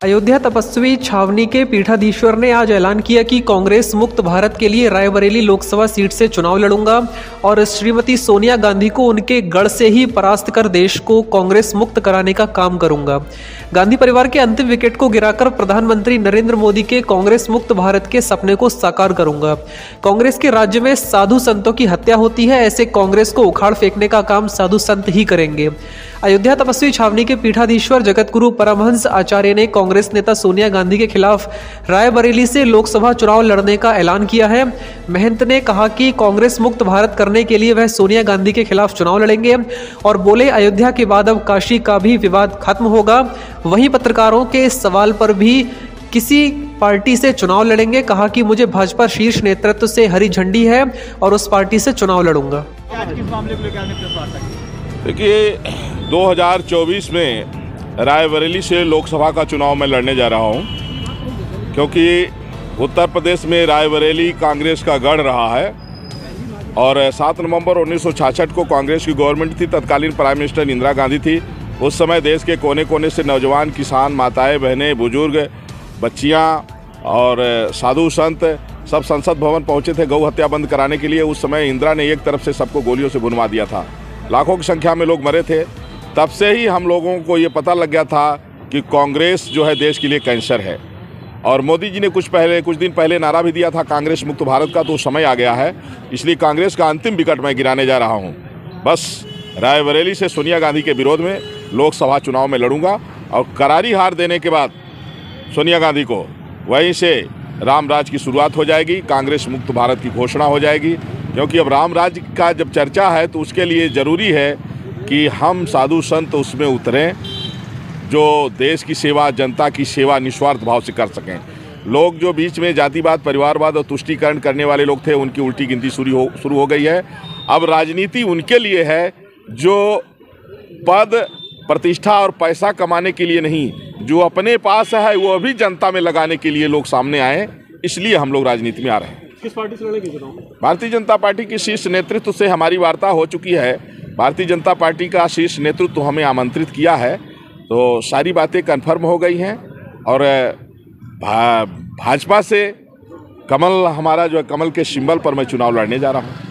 अयोध्या तपस्वी छावनी के पीठाधीश्वर ने आज ऐलान किया कि कांग्रेस मुक्त भारत के लिए रायबरेली लोकसभा सीट से चुनाव लड़ूंगा और श्रीमती सोनिया गांधी को उनके गढ़ से ही परास्त कर देश को कांग्रेस मुक्त कराने का काम करूंगा। गांधी परिवार के अंतिम विकेट को गिराकर प्रधानमंत्री नरेंद्र मोदी के कांग्रेस मुक्त भारत के सपने को साकार करूंगा। कांग्रेस के राज्य में साधु संतों की हत्या होती है, ऐसे कांग्रेस को उखाड़ फेंकने का काम साधु संत ही करेंगे। अयोध्या तपस्वी छावनी के पीठाधीश्वर जगतगुरु परमहंस आचार्य ने कांग्रेस नेता सोनिया गांधी के खिलाफ रायबरेली से लोकसभा चुनाव लड़ने का ऐलान किया है। महंत ने कहा कि कांग्रेस मुक्त भारत करने के लिए वह सोनिया गांधी के खिलाफ चुनाव लड़ेंगे और बोले अयोध्या के बाद अब काशी का भी विवाद खत्म होगा। वहीं पत्रकारों के सवाल पर भी किसी पार्टी से चुनाव लड़ेंगे, कहा कि मुझे भाजपा शीर्ष नेतृत्व से हरी झंडी है और उस पार्टी से चुनाव लड़ूंगा। देखिए 2024 में रायबरेली से लोकसभा का चुनाव मैं लड़ने जा रहा हूं, क्योंकि उत्तर प्रदेश में रायबरेली कांग्रेस का गढ़ रहा है और 7 नवंबर 1966 को कांग्रेस की गवर्नमेंट थी। तत्कालीन प्राइम मिनिस्टर इंदिरा गांधी थी। उस समय देश के कोने कोने से नौजवान, किसान, माताएं, बहनें, बुजुर्ग, बच्चियां और साधु संत सब संसद भवन पहुंचे थे गौ हत्या बंद कराने के लिए। उस समय इंदिरा ने एक तरफ से सबको गोलियों से भुनवा दिया था। लाखों की संख्या में लोग मरे थे। तब से ही हम लोगों को ये पता लग गया था कि कांग्रेस जो है देश के लिए कैंसर है। और मोदी जी ने कुछ दिन पहले नारा भी दिया था कांग्रेस मुक्त भारत का, तो समय आ गया है। इसलिए कांग्रेस का अंतिम विकेट मैं गिराने जा रहा हूँ। बस रायबरेली से सोनिया गांधी के विरोध में लोकसभा चुनाव में लड़ूंगा और करारी हार देने के बाद सोनिया गांधी को वहीं से राम राज की शुरुआत हो जाएगी, कांग्रेस मुक्त भारत की घोषणा हो जाएगी। क्योंकि अब राम राज का जब चर्चा है तो उसके लिए ज़रूरी है कि हम साधु संत उसमें उतरें, जो देश की सेवा, जनता की सेवा निस्वार्थ भाव से कर सकें। लोग जो बीच में जातिवाद, परिवारवाद और तुष्टीकरण करने वाले लोग थे, उनकी उल्टी गिनती शुरू हो गई है। अब राजनीति उनके लिए है जो पद, प्रतिष्ठा और पैसा कमाने के लिए नहीं, जो अपने पास है वो भी जनता में लगाने के लिए लोग सामने आए। इसलिए हम लोग राजनीति में आ रहे हैं। किस पार्टी से लड़ेंगे चुनाव? भारतीय जनता पार्टी की शीर्ष नेतृत्व से हमारी वार्ता हो चुकी है। भारतीय जनता पार्टी का शीर्ष नेतृत्व हमें आमंत्रित किया है, तो सारी बातें कन्फर्म हो गई हैं। और भाजपा से कमल, हमारा जो है कमल के सिंबल पर मैं चुनाव लड़ने जा रहा हूँ।